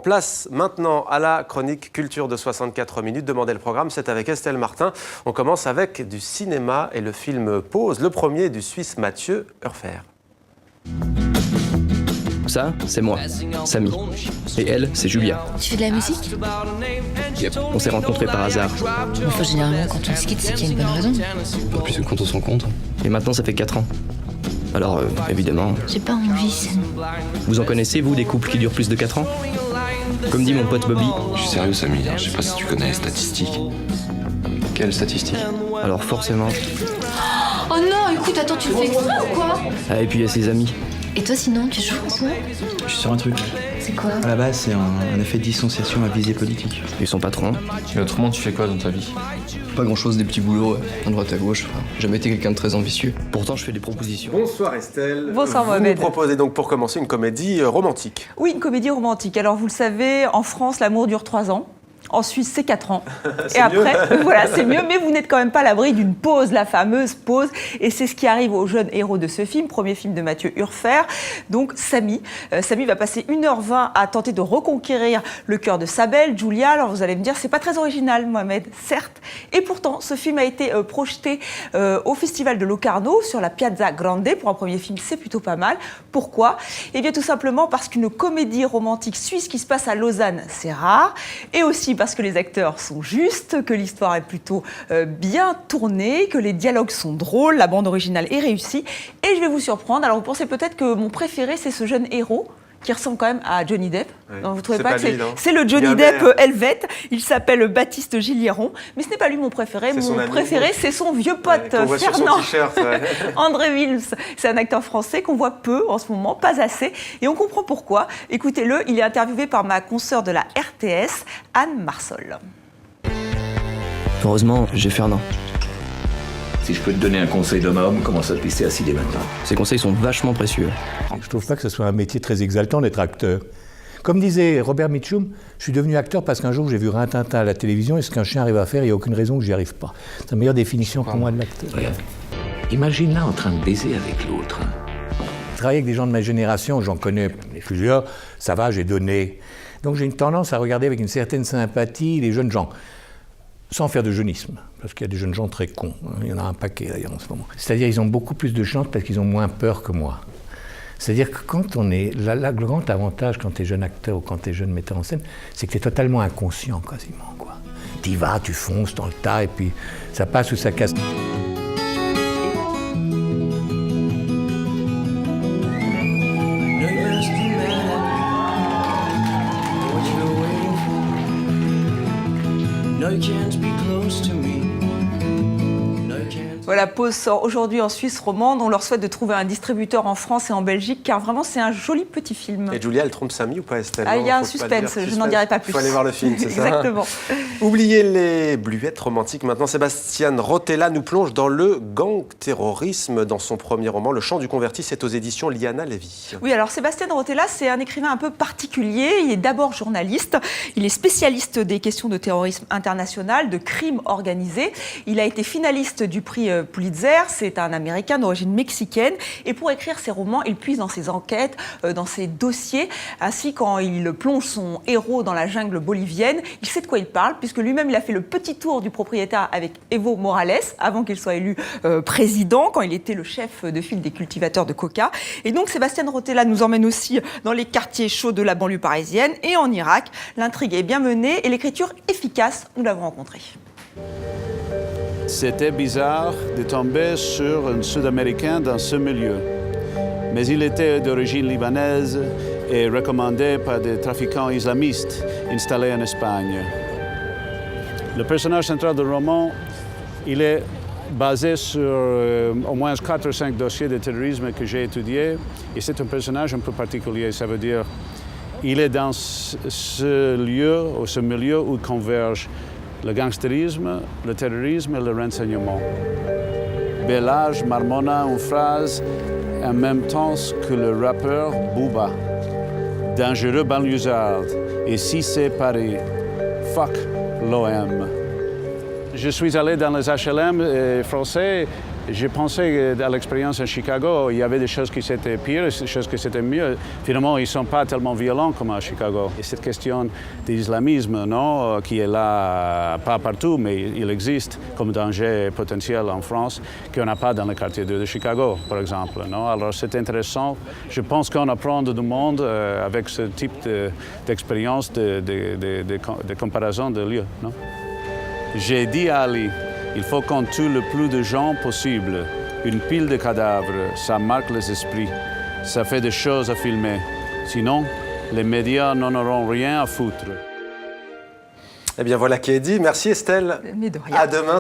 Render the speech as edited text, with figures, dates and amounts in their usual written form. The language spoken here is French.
Place maintenant à la chronique culture de 64 minutes. Demandez le programme, c'est avec Estelle Martin. On commence avec du cinéma et le film Pause, le premier du Suisse Mathieu Urfer. Ça, c'est moi, Samy. Et elle, c'est Julia. Tu fais de la musique? Yep. On s'est rencontrés par hasard. Enfin, généralement, quand on se quitte, c'est qu'il y a une bonne raison. Pas plus que quand on se rencontre. Et maintenant, ça fait 4 ans. Alors, évidemment... J'ai pas envie, Samy. Vous en connaissez, vous, des couples qui durent plus de 4 ans? Comme dit mon pote Bobby... Je suis sérieux, Samy, je sais pas si tu connais les statistiques. Quelles statistiques? Alors forcément... Oh non, écoute, attends, tu le fais exprès ou quoi? Ah, et puis il y a ses amis. Et toi, sinon, tu joues en ce moment? Je suis sur un truc. C'est quoi? À la base, c'est un effet de dissociation à visée politique. Et son patron? Mais autrement, tu fais quoi dans ta vie? Pas grand-chose, des petits boulots, à droite à gauche. Enfin, jamais été quelqu'un de très ambitieux. Pourtant, je fais des propositions. Bonsoir Estelle. Bonsoir Vous Mohamed. nous proposez donc pour commencer une comédie romantique. Oui, une comédie romantique. Alors vous le savez, en France, l'amour dure 3 ans. En Suisse, c'est 4 ans. Et après, voilà, c'est mieux, mais vous n'êtes quand même pas à l'abri d'une pause, la fameuse pause. Et c'est ce qui arrive au jeune héros de ce film, premier film de Mathieu Urfer, donc Samy. Samy va passer 1h20 à tenter de reconquérir le cœur de sa belle, Julia. Alors vous allez me dire, c'est pas très original, Mohamed, certes. Et pourtant, ce film a été projeté au Festival de Locarno, sur la Piazza Grande. Pour un premier film, c'est plutôt pas mal. Pourquoi? Eh bien, tout simplement parce qu'une comédie romantique suisse qui se passe à Lausanne, c'est rare. Et aussi parce que les acteurs sont justes, que l'histoire est plutôt bien tournée, que les dialogues sont drôles, la bande originale est réussie. Et je vais vous surprendre. Alors, vous pensez peut-être que mon préféré, c'est ce jeune héros qui ressemble quand même à Johnny Depp. Oui. Non, vous trouvez C'est pas pas que lui, non? c'est le Johnny Depp helvète. Il s'appelle Baptiste Gilliéron. Mais ce n'est pas lui mon préféré. C'est son Mon ami, préféré, oui. c'est son vieux pote, Qu'on voit sur son Fernand. t-shirt. Ouais. André Wilms, c'est un acteur français qu'on voit peu en ce moment, pas assez. Et on comprend pourquoi. Écoutez-le, il est interviewé par ma consoeur de la RTS, Anne Marsol. Heureusement, j'ai Fernand. Si je peux te donner un conseil d'homme à homme, commence à te pisser assis dès maintenant. Ses conseils sont vachement précieux. Je trouve pas que ce soit un métier très exaltant d'être acteur. Comme disait Robert Mitchum, je suis devenu acteur parce qu'un jour j'ai vu Rintintin à la télévision et ce qu'un chien arrive à faire, il n'y a aucune raison que j'y arrive pas. C'est la meilleure définition pour moi de l'acteur. Regarde, imagine-la en train de baiser avec l'autre. Travailler avec des gens de ma génération, j'en connais plusieurs, ça va, j'ai donné. Donc j'ai une tendance à regarder avec une certaine sympathie les jeunes gens. Sans faire de jeunisme, parce qu'il y a des jeunes gens très cons. Il y en a un paquet d'ailleurs en ce moment. C'est-à-dire qu'ils ont beaucoup plus de chance parce qu'ils ont moins peur que moi. C'est-à-dire que quand on est... le grand avantage quand tu es jeune acteur ou quand tu es jeune metteur en scène, c'est que tu es totalement inconscient quasiment, quoi. Tu y vas, tu fonces dans le tas et puis ça passe ou ça casse. Voilà, Pause sort aujourd'hui en Suisse romande. On leur souhaite de trouver un distributeur en France et en Belgique, car vraiment, c'est un joli petit film. Et Julia, elle trompe Samy ou pas, Estelle? Ah, il y a Non, un faut pas le suspense, dire. je n'en dirai pas plus. Il faut aller voir le film, c'est ça? Exactement. Oubliez les bluettes romantiques. Maintenant, Sébastien Rotella nous plonge dans le gang-terrorisme dans son premier roman. Le Chant du converti, c'est aux éditions Liana Levy. Oui, alors Sébastien Rotella, c'est un écrivain un peu particulier. Il est d'abord journaliste. Il est spécialiste des questions de terrorisme international, de crime organisé. Il a été finaliste du prix Pulitzer. C'est un Américain d'origine mexicaine. Et pour écrire ses romans, il puise dans ses enquêtes, dans ses dossiers. Ainsi, quand il plonge son héros dans la jungle bolivienne, il sait de quoi il parle, puisque lui-même, il a fait le petit tour du propriétaire avec Evo Morales, avant qu'il soit élu président, quand il était le chef de file des cultivateurs de coca. Et donc, Sébastien Rotella nous emmène aussi dans les quartiers chauds de la banlieue parisienne et en Irak. L'intrigue est bien menée et l'écriture efficace. Nous l'avons rencontré. C'était bizarre de tomber sur un Sud-Américain dans ce milieu. Mais il était d'origine libanaise et recommandé par des trafiquants islamistes installés en Espagne. Le personnage central du roman, il est basé sur au moins 4 ou 5 dossiers de terrorisme que j'ai étudiés. Et c'est un personnage un peu particulier, ça veut dire il est dans ce lieu, ou ce milieu où convergent le gangstérisme, le terrorisme et le renseignement. Bellage marmonna une phrase en même temps que le rappeur Booba. Dangereux banlieusard, et si c'est Paris, fuck l'OM. Je suis allé dans les HLM français J'ai pensé à l'expérience à Chicago, il y avait des choses qui étaient pires, des choses qui étaient mieux. Finalement, ils ne sont pas tellement violents comme à Chicago. Et cette question d'islamisme, non, qui est là, pas partout, mais il existe comme danger potentiel en France, qu'on n'a pas dans le quartier de Chicago, par exemple. Non? Alors c'est intéressant. Je pense qu'on apprend du monde avec ce type d'expérience, de comparaison de lieux. Non? J'ai dit à Ali, il faut qu'on tue le plus de gens possible. Une pile de cadavres, ça marque les esprits. Ça fait des choses à filmer. Sinon, les médias n'en auront rien à foutre. Eh bien voilà qui est dit. Merci Estelle. Mais de rien. À demain.